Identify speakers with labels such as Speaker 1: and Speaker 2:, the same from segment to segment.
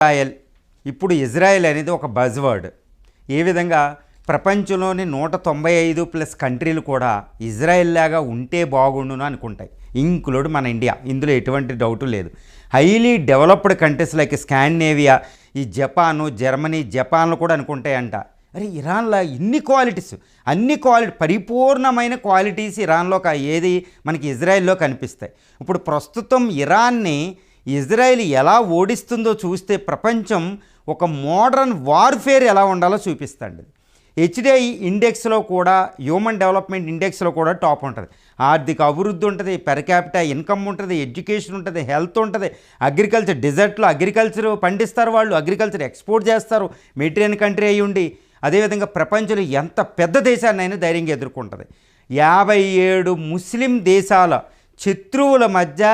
Speaker 1: Israel ఇప్పుడు Israel అనేది ఒక బజ్వర్డ్. ఏ విధంగా ప్రపంచంలోని 195+ కంట్రీలు కూడా ఇజ్రాయెల్ లాగా ఉంటే బాగుండును అనుకుంటాయి, ఇంక్లూడ్ మన ఇండియా. ఇందులో ఎటువంటి డౌటు లేదు. Highly developed countries like Scandinavia, ఈ జపాను, జర్మనీ, జపాన్లు కూడా అనుకుంటాయంట. అరే ఇరాన్లో ఇన్ని క్వాలిటీస్, అన్ని పరిపూర్ణమైన క్వాలిటీస్ ఇరాన్లో ఏది మనకి ఇజ్రాయెల్లో కనిపిస్తాయి. ఇప్పుడు ప్రస్తుతం ఇరాన్ని ఇజ్రాయెల్ ఎలా ఓడిస్తుందో చూస్తే ప్రపంచం ఒక మోడర్న్ వార్ఫేర్ ఎలా ఉండాలో చూపిస్తాండి. హెచ్డిఐ ఇండెక్స్లో కూడా, హ్యూమన్ డెవలప్మెంట్ ఇండెక్స్లో కూడా టాప్ ఉంటుంది. ఆర్థిక అభివృద్ధి ఉంటుంది, పెర్ క్యాపిటల్ ఇన్కమ్ ఉంటుంది, ఎడ్యుకేషన్ ఉంటుంది, హెల్త్ ఉంటుంది, అగ్రికల్చర్, డెజర్ట్లో అగ్రికల్చర్ పండిస్తారు, వాళ్ళు అగ్రికల్చర్ ఎక్స్పోర్ట్ చేస్తారు, మెటీరియల్ కంట్రీ అయ్యి ఉండి. అదేవిధంగా ప్రపంచంలో ఎంత పెద్ద దేశాన్ని అయినా ధైర్యంగా ఎదుర్కొంటుంది. 57 ముస్లిం దేశాల శత్రువుల మధ్య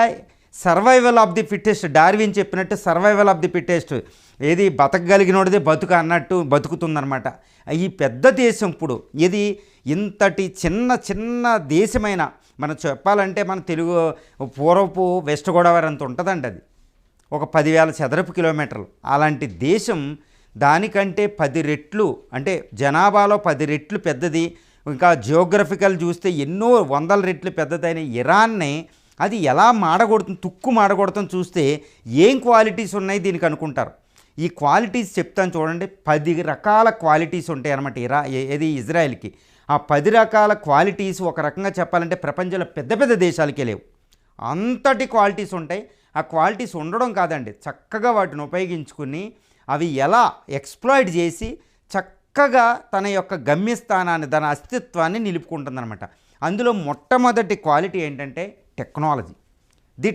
Speaker 1: survival of the fittest, Darwin చెప్పినట్టు సర్వైవల్ ఆఫ్ ది ఫిట్టెస్ట్, ఏది బతకగలిగినోడిదే బతుకు అన్నట్టు బతుకుతుందన్నమాట. ఈ పెద్ద దేశం ఇప్పుడు ఇది ఇంతటి చిన్న దేశమైన, మనం చెప్పాలంటే మన తెలుగు పూర్వపు వెస్ట్ గోదావరి అంత ఉంటుందండి. అది ఒక 10,000 చదరపు కిలోమీటర్లు. అలాంటి దేశం దానికంటే 10 రెట్లు, అంటే జనాభాలో 10 రెట్లు పెద్దది. ఇంకా జియోగ్రఫికల్ చూస్తే ఎన్నో 100 రెట్లు పెద్దదైన ఇరాన్ని అది ఎలా మాడగొడుతుంది, తుక్కు మాడగొడుతుంది చూస్తే ఏం క్వాలిటీస్ ఉన్నాయి దీనికి అనుకుంటారు. ఈ క్వాలిటీస్ చెప్తాను చూడండి. 10 రకాల క్వాలిటీస్ ఉంటాయి అన్నమాట ఏది ఇజ్రాయెల్కి. ఆ 10 రకాల క్వాలిటీస్ ఒక రకంగా చెప్పాలంటే ప్రపంచంలో పెద్ద దేశాలకే లేవు, అంతటి క్వాలిటీస్ ఉంటాయి. ఆ క్వాలిటీస్ ఉండడం కాదండి, చక్కగా వాటిని ఉపయోగించుకుని అవి ఎలా ఎక్స్ప్లాయిట్ చేసి చక్కగా తన యొక్క గమ్యస్థానాన్ని, తన అస్తిత్వాన్ని నిలుపుకుంటుందన్నమాట. అందులో మొట్టమొదటి క్వాలిటీ ఏంటంటే టెక్నాలజీ.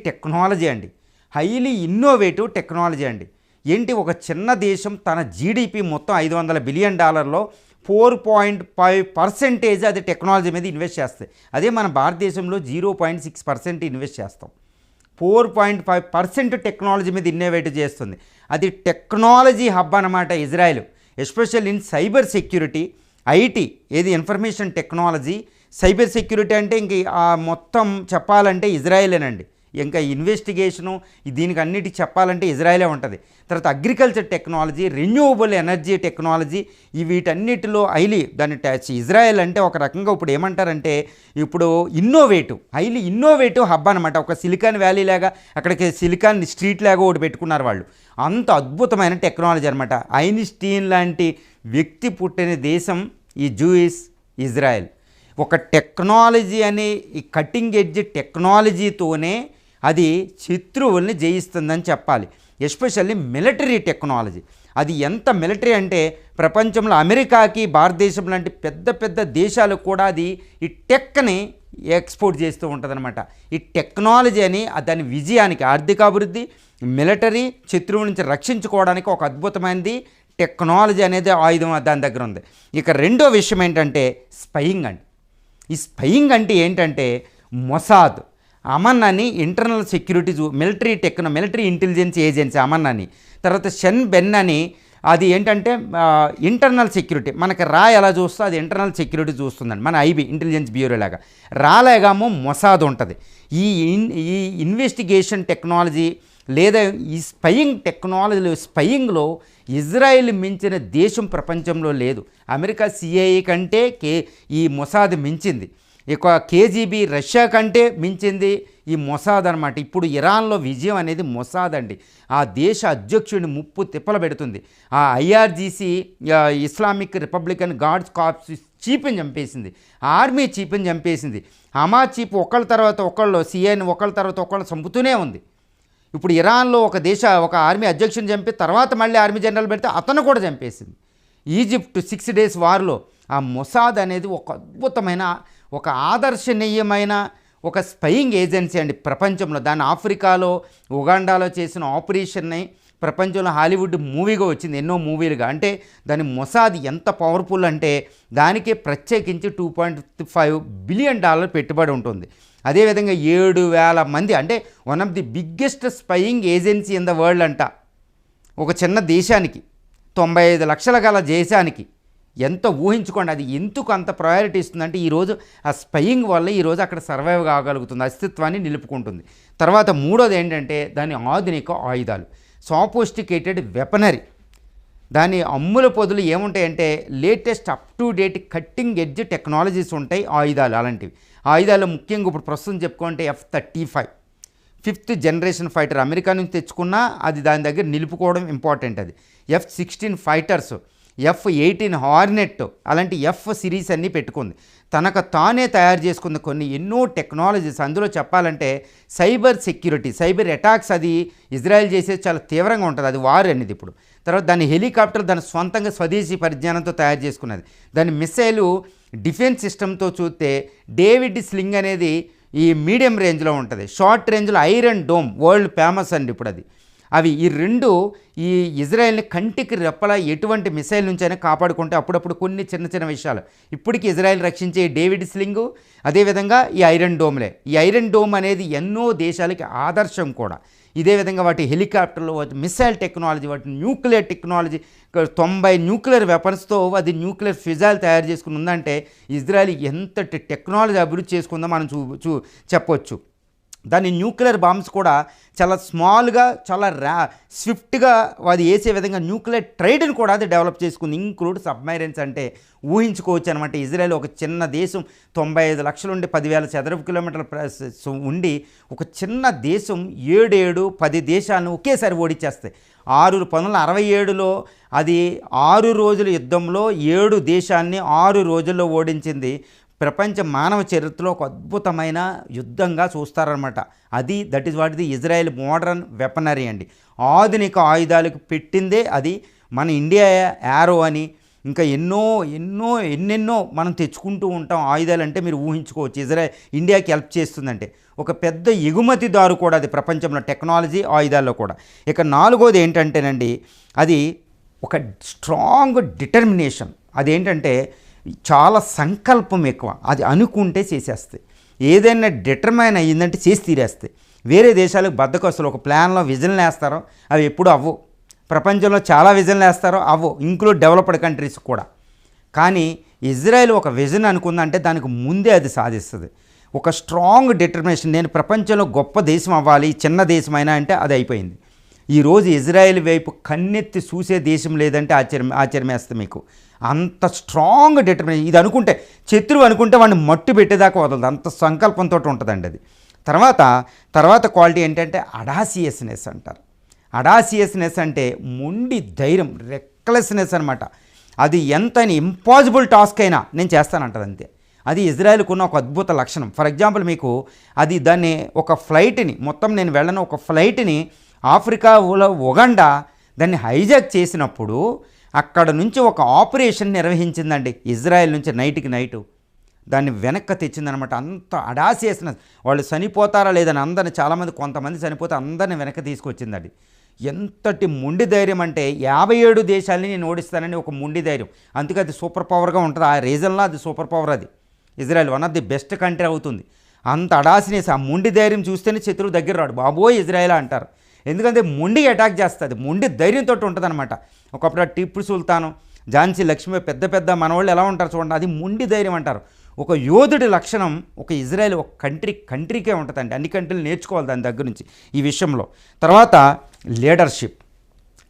Speaker 1: టెక్నాలజీ అండి, హైలీ ఇన్నోవేటివ్ టెక్నాలజీ అండి. ఏంటి, ఒక చిన్న దేశం తన జీడిపి మొత్తం $500 బిలియన్ 4.5% అది టెక్నాలజీ మీద ఇన్వెస్ట్ చేస్తాయి. అదే మన భారతదేశంలో 0.6% ఇన్వెస్ట్ చేస్తాం. 4.5% టెక్నాలజీ మీద ఇన్నోవేటివ్ చేస్తుంది. అది టెక్నాలజీ హబ్ అన్నమాట Israel, especial in cyber security, IT, ఏది ఇన్ఫర్మేషన్ టెక్నాలజీ, సైబర్ సెక్యూరిటీ. అంటే ఇంక మొత్తం చెప్పాలంటే ఇజ్రాయెలేనండి. ఇంకా ఇన్వెస్టిగేషను దీనికి అన్నిటికి చెప్పాలంటే ఇజ్రాయెలే ఉంటుంది. తర్వాత agriculture technology, renewable energy technology, వీటన్నిటిలో హైలీ దాని ఇజ్రాయెల్ అంటే ఒక రకంగా ఇప్పుడు ఏమంటారంటే ఇప్పుడు హైలీ ఇన్నోవేటివ్ హబ్ అనమాట. ఒక సిలికాన్ వ్యాలీ లాగా, అక్కడికి సిలికాన్ స్ట్రీట్ లాగా ఒకటి పెట్టుకున్నారు వాళ్ళు. అంత అద్భుతమైన టెక్నాలజీ అనమాట. ఐన్స్టీన్ లాంటి వ్యక్తి పుట్టిన దేశం ఈ ఇజ్రాయెల్. ఒక టెక్నాలజీ అనే ఈ కటింగ్ ఎడ్జ్ టెక్నాలజీతోనే అది శత్రువుల్ని జయిస్తుందని చెప్పాలి. Especially military technology. అది ఎంత మిలిటరీ అంటే ప్రపంచంలో అమెరికాకి, భారతదేశం లాంటి పెద్ద దేశాలకు కూడా అది ఈ టెక్ని ఎక్స్పోర్ట్ చేస్తూ ఉంటుందన్నమాట. ఈ టెక్నాలజీ అని దాని విజయానికి, ఆర్థికాభివృద్ధి, మిలిటరీ, శత్రువు నుంచి రక్షించుకోవడానికి ఒక అద్భుతమైనది టెక్నాలజీ అనేది ఆయుధం దాని దగ్గర ఉంది. ఇక రెండో విషయం ఏంటంటే స్పయింగ్ అండి. ఈ స్పయింగ్ అంటే ఏంటంటే మొసాద్, అమన్ అని internal security military intelligence agency Aman అని. తర్వాత షెన్ బెన్ అని, అది ఏంటంటే ఇంటర్నల్ సెక్యూరిటీ. మనకి ఎలా చూస్తే అది ఇంటర్నల్ సెక్యూరిటీ చూస్తుందండి, మన ఐబీ ఇంటెలిజెన్స్ బ్యూరో లాగా. లాగామో మొసాద్ ఉంటుంది. ఈ ఇన్వెస్టిగేషన్ టెక్నాలజీ లేదా ఈ స్పయింగ్ టెక్నాలజీలో, స్పయింగ్లో ఇజ్రాయెల్ మించిన దేశం ప్రపంచంలో లేదు. అమెరికా సిఐఏ కంటే ఈ మొసాద్ మించింది. ఇక కేజీబీ రష్యా కంటే మించింది ఈ మొసాద్ అనమాట. ఇప్పుడు ఇరాన్లో విజయం అనేది మొసాద్ అండి. ఆ దేశ అధ్యక్షుడిని ముప్పు తిప్పలు పెడుతుంది. ఆ IRGC, Islamic Republican Guards Corps చీఫ్ని చంపేసింది, ఆర్మీ చీఫ్ని చంపేసింది. హమా చీఫ్ ఒకళ్ళ తర్వాత ఒకళ్ళు, సిఐని ఒకళ్ళ తర్వాత ఒకళ్ళు చంపుతూనే ఉంది. ఇప్పుడు ఇరాన్లో ఒక ఆర్మీ అధ్యక్షుని చంపి తర్వాత మళ్ళీ ఆర్మీ జనరల్ పెడితే అతను కూడా చంపేసింది. ఈజిప్ట్ 6 days వార్లో ఆ మొసాద్ అనేది ఒక అద్భుతమైన, ఒక ఆదర్శనీయమైన ఒక స్పయింగ్ ఏజెన్సీ అండి ప్రపంచంలో. దాన్ని ఆఫ్రికాలో, ఉగాండాలో చేసిన ఆపరేషన్ని ప్రపంచంలో హాలీవుడ్ మూవీగా వచ్చింది, ఎన్నో మూవీలుగా. అంటే దాని మొసాద్ ఎంత పవర్ఫుల్ అంటే దానికే ప్రత్యేకించి $2.5 బిలియన్ పెట్టుబడి ఉంటుంది. అదేవిధంగా 7,000 మంది, అంటే one of the biggest spying agency in the world అంట. ఒక చిన్న దేశానికి, 95 లక్షల గల దేశానికి ఎంత ఊహించుకోండి. అది ఎందుకు అంత ప్రయారిటీ ఇస్తుందంటే ఈరోజు ఆ స్పయింగ్ వల్ల ఈరోజు అక్కడ సర్వైవ్ కాగలుగుతుంది, అస్తిత్వాన్ని నిలుపుకుంటుంది. తర్వాత మూడోది ఏంటంటే దాని ఆధునిక ఆయుధాలు. Sophisticated weaponry. దాని అమ్ముల పొదులు ఏముంటాయంటే latest up to date cutting edge technologies ఉంటాయి ఆయుధాలు. అలాంటివి ఆయుధాలు ముఖ్యంగా ఇప్పుడు ప్రస్తుతం చెప్పుకుంటే F-35 5th generation fighter America నుంచి తెచ్చుకున్నా అది దాని దగ్గర నిలుపుకోవడం ఇంపార్టెంట్. అది F-16 ఫైటర్స్, F-18 హార్నెట్, అలాంటి F సిరీస్ అన్నీ పెట్టుకుంది. తనకు తానే తయారు చేసుకున్న కొన్ని ఎన్నో టెక్నాలజీస్. అందులో చెప్పాలంటే సైబర్ సెక్యూరిటీ, సైబర్ అటాక్స్ అది ఇజ్రాయెల్ చేసేది చాలా తీవ్రంగా ఉంటుంది. అది వార్ అనేది ఇప్పుడు. తర్వాత దాని హెలికాప్టర్ దాని సొంతంగా స్వదేశీ పరిజ్ఞానంతో తయారు చేసుకున్నది. దాని మిసైలు డిఫెన్స్ సిస్టమ్తో చూస్తే డేవిడ్ స్లింగ్ అనేది ఈ మీడియం రేంజ్లో ఉంటుంది. షార్ట్ రేంజ్లో ఐరన్ డోమ్ వరల్డ్ ఫేమస్ అండి ఇప్పుడు అది. అవి ఈ రెండు ఈ ఇజ్రాయెల్ని కంటికి రెప్పలా ఎటువంటి మిసైల్ నుంచైనా కాపాడుకుంటే అప్పుడప్పుడు కొన్ని చిన్న చిన్న విషయాలు ఇప్పటికీ ఇజ్రాయెల్ రక్షించే డేవిడ్ స్లింగు, అదేవిధంగా ఈ ఐరన్ డోమ్లే. ఈ ఐరన్ డోమ్ అనేది ఎన్నో దేశాలకి ఆదర్శం కూడా. ఇదే విధంగా వాటి హెలికాప్టర్లు, వాటి మిసైల్ టెక్నాలజీ, వాటి న్యూక్లియర్ టెక్నాలజీ, 90 న్యూక్లియర్ వెపన్స్తో అది న్యూక్లియర్ ఫిజాయిల్ తయారు చేసుకుని ఉందంటే ఇజ్రాయెల్ ఎంతటి టెక్నాలజీ అభివృద్ధి చేసుకుందో మనం చెప్పొచ్చు. దాని న్యూక్లియర్ బాంబ్స్ కూడా చాలా స్మాల్గా, చాలా స్విఫ్ట్గా అది వేసే విధంగా న్యూక్లియర్ ట్రైడ్ని కూడా అది డెవలప్ చేసుకుంది, ఇంక్లూడ్ సబ్మైరెన్స్. అంటే ఊహించుకోవచ్చు అనమాట. ఇజ్రాయెల్ ఒక చిన్న దేశం, 95 లక్షలు ఉండి 10,000 చదరపు కిలోమీటర్ల ఉండి ఒక చిన్న దేశం 7-10 దేశాలను ఒకేసారి ఓడించేస్తాయి. 1967లో అది 6 రోజుల యుద్ధంలో 7 దేశాన్ని 6 రోజుల్లో ఓడించింది. ప్రపంచ మానవ చరిత్రలో ఒక అద్భుతమైన యుద్ధంగా చూస్తారనమాట. That is what the Israel modern weaponry అండి. ఆధునిక ఆయుధాలకు పెట్టిందే అది. మన ఇండియా యారో అని ఇంకా ఎన్నెన్నో మనం తెచ్చుకుంటూ ఉంటాం ఆయుధాలు. అంటే మీరు ఊహించుకోవచ్చు ఇజ్రాయెల్ ఇండియాకి హెల్ప్ చేస్తుందంటే ఒక పెద్ద ఎగుమతిదారు కూడా అది ప్రపంచంలో టెక్నాలజీ ఆయుధాల్లో కూడా. ఇక 4వది ఏంటంటేనండి అది ఒక స్ట్రాంగ్ డిటర్మినేషన్. అదేంటంటే చాలా సంకల్పం ఎక్కువ. అది అనుకుంటే చేసేస్తాయి. ఏదైనా డిటర్మైన్ అయ్యిందంటే చేసి తీరేస్తాయి. వేరే దేశాలకు బద్దకొస్తారు. ఒక ప్లాన్లో విజన్లు వేస్తారో అవి ఎప్పుడు అవ్వవు. ప్రపంచంలో చాలా విజన్లు వేస్తారో అవ్వవు, ఇంక్లూడ్ డెవలప్డ్ కంట్రీస్ కూడా. కానీ ఇజ్రాయెల్ ఒక విజన్ అనుకుందంటే దానికి ముందే అది సాధిస్తుంది. ఒక స్ట్రాంగ్ డిటర్మినేషన్. నేను ప్రపంచంలో గొప్ప దేశం అవ్వాలి, చిన్న దేశమైనా అంటే అది అయిపోయింది. ఈరోజు ఇజ్రాయెల్ వైపు కన్నెత్తి చూసే దేశం లేదంటే ఆశ్చర్యమేస్తుంది మీకు. అంత స్ట్రాంగ్ డిటర్మినేషన్. ఇది అనుకుంటే శత్రువు అనుకుంటే వాడిని మట్టు పెట్టేదాకా వదలదు. అంత సంకల్పంతో ఉంటుందండి అది. తర్వాత క్వాలిటీ ఏంటంటే అడాసియస్నెస్ అంటారు. అడాసియస్నెస్ అంటే మొండి ధైర్యం, రెక్లెస్నెస్ అనమాట. అది ఎంత ఇంపాసిబుల్ టాస్క్ అయినా నేను చేస్తానంటది అంతే. అది ఇజ్రాయెల్కు ఉన్న ఒక అద్భుత లక్షణం. ఫర్ ఎగ్జాంపుల్ మీకు అది దాన్ని ఒక ఫ్లైట్ని మొత్తం నేను వెళ్ళను ఒక ఫ్లైట్ని ఆఫ్రికాలో ఉగాండా దాన్ని హైజాక్ చేసినప్పుడు అక్కడ నుంచి ఒక ఆపరేషన్ నిర్వహించిందండి ఇజ్రాయెల్ నుంచి నైట్కి నైటు. దాన్ని వెనక్కి తెచ్చిందనమాట. అంత అడాసియస్నెస్. వాళ్ళు చనిపోతారా లేదని అందరిని కొంతమంది చనిపోతే అందరిని వెనక్కి తీసుకొచ్చిందండి. ఎంతటి మొండి ధైర్యం అంటే 57 దేశాలని నేను ఓడిస్తానని ఒక మొండి ధైర్యం. అందుకే అది సూపర్ పవర్గా ఉంటుంది. ఆ రీజన్లో అది సూపర్ పవర్. అది Israel one of the best country అవుతుంది. అంత అడాసినెస్, ఆ మొండి ధైర్యం చూస్తేనే శత్రువు దగ్గర రాడు. బాబోయ్ ఇజ్రాయెల్ అంటారు. ఎందుకంటే మొండి అటాక్ చేస్తుంది, మొండి ధైర్యంతో ఉంటుంది అనమాట. ఒకప్పుడు టిప్పు సుల్తాను, ఝాన్సీ లక్ష్మి పెద్ద మనవాళ్ళు ఎలా ఉంటారు చూడండి, అది మొండి ధైర్యం అంటారు. ఒక యోధుడి లక్షణం ఒక ఇజ్రాయెల్ ఒక కంట్రీకే ఉంటుందండి. అన్ని కంట్రీలు నేర్చుకోవాలి దాని దగ్గర నుంచి ఈ విషయంలో. తర్వాత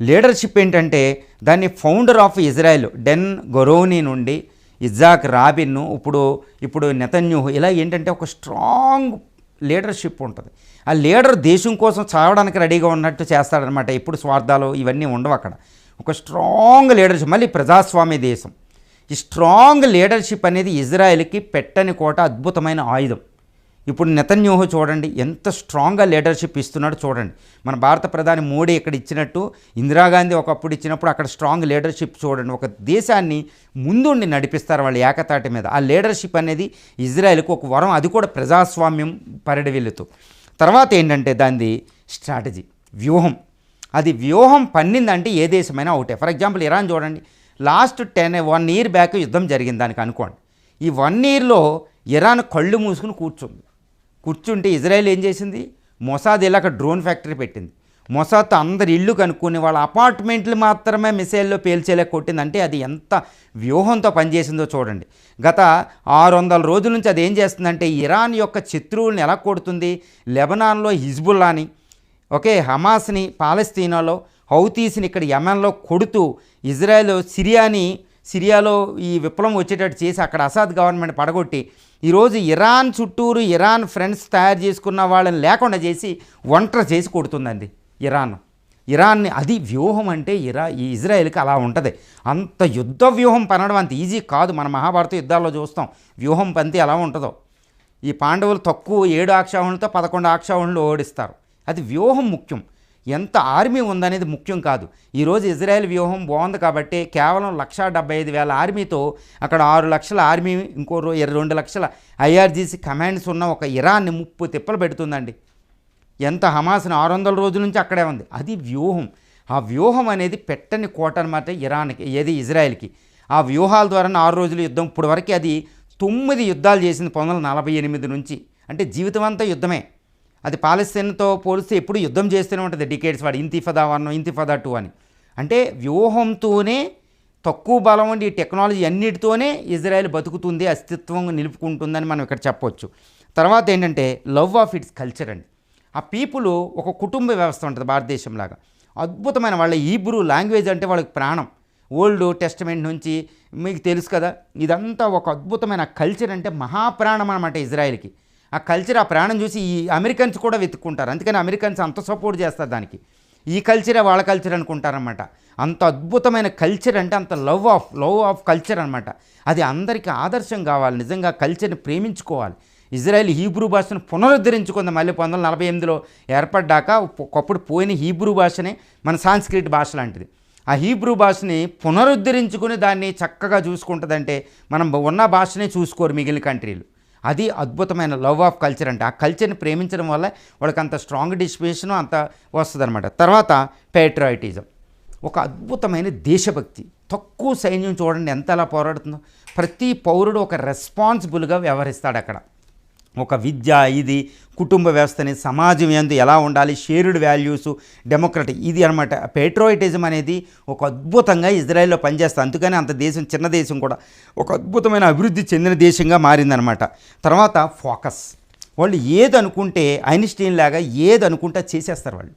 Speaker 1: లీడర్షిప్ ఏంటంటే దాన్ని ఫౌండర్ ఆఫ్ ఇజ్రాయెల్ డెన్ గొరోని నుండి ఇజ్జాక్ రాబిన్, ఇప్పుడు నెతన్యాహు, ఇలా ఏంటంటే ఒక స్ట్రాంగ్ లీడర్షిప్ ఉంటుంది. ఆ లీడర్ దేశం కోసం చావడానికి రెడీగా ఉన్నట్టు చేస్తాడనమాట. ఎప్పుడు స్వార్థాలు ఇవన్నీ ఉండవు అక్కడ. ఒక స్ట్రాంగ్ లీడర్షిప్. మళ్ళీ ప్రజాస్వామ్య దేశం. ఈ స్ట్రాంగ్ లీడర్షిప్ అనేది ఇజ్రాయెల్కి పెట్టని కోట, అద్భుతమైన ఆయుధం. ఇప్పుడు నెతన్యాహు చూడండి ఎంత స్ట్రాంగ్గా లీడర్షిప్ ఇస్తున్నాడు చూడండి. మన భారత ప్రధాని మోడీ ఇక్కడ ఇచ్చినట్టు ఇందిరాగాంధీ ఒకప్పుడు ఇచ్చినప్పుడు అక్కడ స్ట్రాంగ్ లీడర్షిప్ చూడండి. ఒక దేశాన్ని ముందుండి నడిపిస్తారు వాళ్ళు ఏకతాటి మీద. ఆ లీడర్షిప్ అనేది ఇజ్రాయెల్కు ఒక వరం. అది కూడా ప్రజాస్వామ్యం పరిడివిల్లుతూ. తర్వాత ఏంటంటే దానిది స్ట్రాటజీ, వ్యూహం. అది వ్యూహం పన్నిందంటే ఏ దేశమైనా ఒకటే. ఫర్ ఎగ్జాంపుల్ ఇరాన్ చూడండి. లాస్ట్ 1 year బ్యాక్ యుద్ధం జరిగింది దానికి అనుకోండి. ఈ 1 yearలో ఇరాన్ కళ్ళు మూసుకుని కూర్చుంటే ఇజ్రాయెల్ ఏం చేసింది, మొసాద్ ఇలా అక్కడ డ్రోన్ ఫ్యాక్టరీ పెట్టింది. మొసాద్ అందరి ఇళ్ళు కనుక్కొని వాళ్ళ అపార్ట్మెంట్లు మాత్రమే మిసైల్లో పేల్చేలా కొట్టిందంటే అది ఎంత వ్యూహంతో పనిచేసిందో చూడండి. గత 600 రోజుల నుంచి అది ఏం చేస్తుందంటే ఇరాన్ యొక్క శత్రువులను ఎలా కొడుతుంది. లెబనాన్లో హిజ్బుల్లాని, ఓకే, హమాస్ని పాలస్తీనాలో, హౌతీస్ని ఇక్కడ యెమెన్లో కొడుతూ ఇజ్రాయెల్ సిరియాలో ఈ విప్లవం వచ్చేటట్టు చేసి అక్కడ అసాద్ గవర్నమెంట్ పడగొట్టి ఈరోజు ఇరాన్ చుట్టూరు ఇరాన్ ఫ్రెండ్స్ తయారు చేసుకున్న వాళ్ళని లేకుండా చేసి ఒంటరి చేసి కొడుతుందండి ఇరాన్ని. అది వ్యూహం అంటే ఈ ఇజ్రాయెల్కి అలా ఉంటుంది. అంత యుద్ధ వ్యూహం పనడం అంత ఈజీ కాదు. మన మహాభారత యుద్ధాల్లో చూస్తాం వ్యూహం పంతి ఎలా ఉంటుందో. ఈ పాండవులు తక్కువ 7 అక్షౌహిణులతో 11 అక్షౌహిణులు ఓడిస్తారు. అది వ్యూహం ముఖ్యం, ఎంత ఆర్మీ ఉందనేది ముఖ్యం కాదు. ఈరోజు ఇజ్రాయెల్ వ్యూహం బాగుంది కాబట్టి కేవలం 1,75,000 ఆర్మీతో అక్కడ 6 లక్షల ఆర్మీ, ఇంకో 2 లక్షల IRGC కమాండ్స్ ఉన్న ఒక ఇరాన్ని 30 తిప్పలు పెడుతుందండి. ఎంత హమాస్ని 600 రోజుల నుంచి అక్కడే ఉంది. అది వ్యూహం. ఆ వ్యూహం అనేది పెట్టని కోట అనమాట ఇరాన్కి, ఏది ఇజ్రాయెల్కి. ఆ వ్యూహాల ద్వారా 6 రోజుల యుద్ధం ఇప్పుడు వరకు అది 9 యుద్ధాలు చేసింది 1948 నుంచి. అంటే జీవితం అంతా యుద్ధమే. అది పాలస్తీన్తో పోలిస్తే ఎప్పుడు యుద్ధం చేస్తూనే ఉంటుంది డికేడ్స్. వాడు ఇంతిఫాదా 1 ఇంతిఫాదా 2 అని. అంటే వ్యూహంతోనే, తక్కువ బలం ఉండి ఈ టెక్నాలజీ అన్నిటితోనే ఇజ్రాయెల్ బతుకుతుంది, అస్తిత్వం నిలుపుకుంటుందని మనం ఇక్కడ చెప్పొచ్చు. తర్వాత ఏంటంటే లవ్ ఆఫ్ ఇట్స్ కల్చర్ అండి. ఆ పీపుల్ ఒక కుటుంబ వ్యవస్థ ఉంటుంది భారతదేశంలాగా. అద్భుతమైన వాళ్ళ హీబ్రూ లాంగ్వేజ్ అంటే వాళ్ళకి ప్రాణం. ఓల్డ్ టెస్టమెంట్ నుంచి మీకు తెలుసు కదా, ఇదంతా ఒక అద్భుతమైన కల్చర్. అంటే మహాప్రాణం అన్నమాట ఇజ్రాయెల్కి. ఆ కల్చర్, ఆ ప్రాణం చూసి ఈ అమెరికన్స్ కూడా వెతుక్కుంటారు. అందుకని అమెరికన్స్ అంత సపోర్ట్ చేస్తారు దానికి. ఈ కల్చరే వాళ్ళ కల్చర్ అనుకుంటారనమాట. అంత అద్భుతమైన కల్చర్ అంటే అంత లవ్ ఆఫ్ కల్చర్ అనమాట. అది అందరికీ ఆదర్శం కావాలి. నిజంగా కల్చర్ని ప్రేమించుకోవాలి. ఇజ్రాయెల్ హీబ్రూ భాషను పునరుద్ధరించుకుంది. మళ్ళీ 1948లో ఏర్పడ్డాక ఒకప్పుడు పోయిన హీబ్రూ భాషనే మన సాంస్క్రిట్ భాష లాంటిది. ఆ హీబ్రూ భాషని పునరుద్ధరించుకుని దాన్ని చక్కగా చూసుకుంటుందంటే మనం ఉన్న భాషనే చూసుకోరు మిగిలిన కంట్రీలు. అది అద్భుతమైన లవ్ ఆఫ్ కల్చర్ అంటే. ఆ కల్చర్ని ప్రేమించడం వల్ల వాళ్ళకి అంత స్ట్రాంగ్ డిస్పిరేషను అంత వస్తుంది అనమాట. తర్వాత పేట్రియాటిజం, ఒక అద్భుతమైన దేశభక్తి. తక్కువ సైన్యం చూడండి ఎంత అలా పోరాడుతుందో. ప్రతి పౌరుడు ఒక రెస్పాన్సిబుల్గా వ్యవహరిస్తాడు అక్కడ. ఒక విద్య, ఇది కుటుంబ వ్యవస్థని, సమాజం ఎందు ఎలా ఉండాలి, షేర్డ్ వాల్యూస్, డెమోక్రటిక్, ఇది అనమాట. పేట్రియాటిజం అనేది ఒక అద్భుతంగా ఇజ్రాయెల్లో పనిచేస్తుంది. అందుకని అంత దేశం, చిన్న దేశం కూడా ఒక అద్భుతమైన అభివృద్ధి చెందిన దేశంగా మారిందనమాట. తర్వాత ఫోకస్, వాళ్ళు ఏదనుకుంటే ఐన్స్టీన్ లాగా ఏదనుకుంటే చేసేస్తారు వాళ్ళు.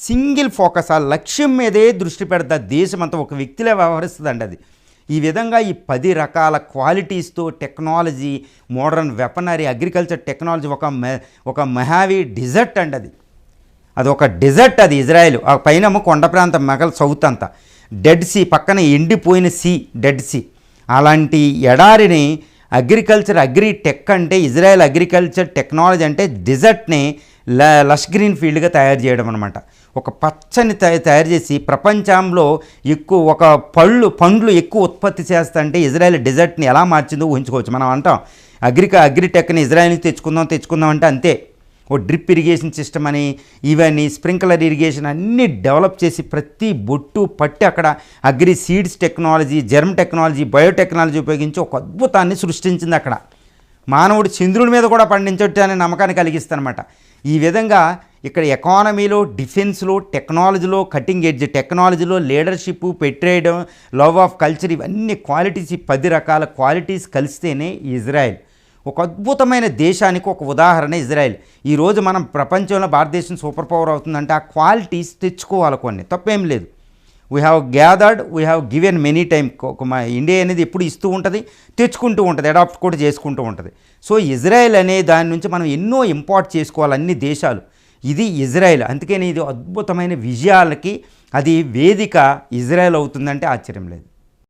Speaker 1: సింగిల్ ఫోకస్, ఆ లక్ష్యం మీదే దృష్టి పెడతా దేశం అంతా ఒక వ్యక్తిలా వ్యవహరిస్తుందండి అది. ఈ విధంగా ఈ 10 రకాల క్వాలిటీస్తో technology, modern weaponry, agriculture technology, ఒక మహావి డిజర్ట్ అండి అది ఒక డిజర్ట్ అది ఇజ్రాయెల్. ఆ పైన కొండ ప్రాంతం మగల్ సౌత్ అంతా డెడ్ సీ, పక్కన ఎండిపోయిన సీ, డెడ్ సీ. అలాంటి ఎడారిని అగ్రిటెక్ అంటే ఇజ్రాయెల్ అగ్రికల్చర్ టెక్నాలజీ అంటే డిజర్ట్ని లష్ గ్రీన్ ఫీల్డ్గా తయారు చేయడం అనమాట. ఒక పచ్చని తయారు చేసి ప్రపంచంలో ఒక పండ్లు ఎక్కువ ఉత్పత్తి చేస్తుంటే ఇజ్రాయెల్ డిజర్ట్ని ఎలా మార్చిందో ఊహించుకోవచ్చు. మనం అంటాం అగ్రిటెక్ని ఇజ్రాయెల్ నుంచి తెచ్చుకుందాం అంటే అంతే. ఓ డ్రిప్ ఇరిగేషన్ సిస్టమ్ అని, ఇవన్నీ స్ప్రింక్లర్ ఇరిగేషన్ అన్నీ డెవలప్ చేసి ప్రతి బొట్టు పట్టి అక్కడ agri seeds technology, germ technology, biotechnology ఉపయోగించి ఒక అద్భుతాన్ని సృష్టించింది అక్కడ. మానవుడు చంద్రుడి మీద కూడా పండించవచ్చు అనే నమ్మకాన్ని కలిగిస్తానమాట. ఈ విధంగా ఇక్కడ ఎకానమీలో, డిఫెన్స్లో, టెక్నాలజీలో, కటింగ్ ఎడ్జ్ టెక్నాలజీలో, లీడర్షిప్, పెట్రేయడం, లవ్ ఆఫ్ కల్చర్, ఇవన్నీ క్వాలిటీస్, ఈ 10 రకాల క్వాలిటీస్ కలిస్తేనే ఇజ్రాయెల్ ఒక అద్భుతమైన దేశానికి ఒక ఉదాహరణ ఇజ్రాయెల్. ఈరోజు మనం ప్రపంచంలో భారతదేశం సూపర్ పవర్ అవుతుందంటే ఆ క్వాలిటీస్ తెచ్చుకోవాలి. కొన్ని తప్పేం లేదు. We have given many time. India అనేది ఎప్పుడు ఇస్తూ ఉంటుంది, తెచ్చుకుంటూ ఉంటుంది, అడాప్ట్ కూడా చేసుకుంటూ ఉంటుంది. సో ఇజ్రాయెల్ అనే దాని నుంచి మనం ఎన్నో ఇంపోర్ట్ చేసుకోవాలి అన్ని దేశాలు. ఇది ఇజ్రాయెల్. అందుకని ఇది అద్భుతమైన విజయాలకి అది వేదిక ఇజ్రాయెల్ అవుతుందంటే ఆశ్చర్యం లేదు.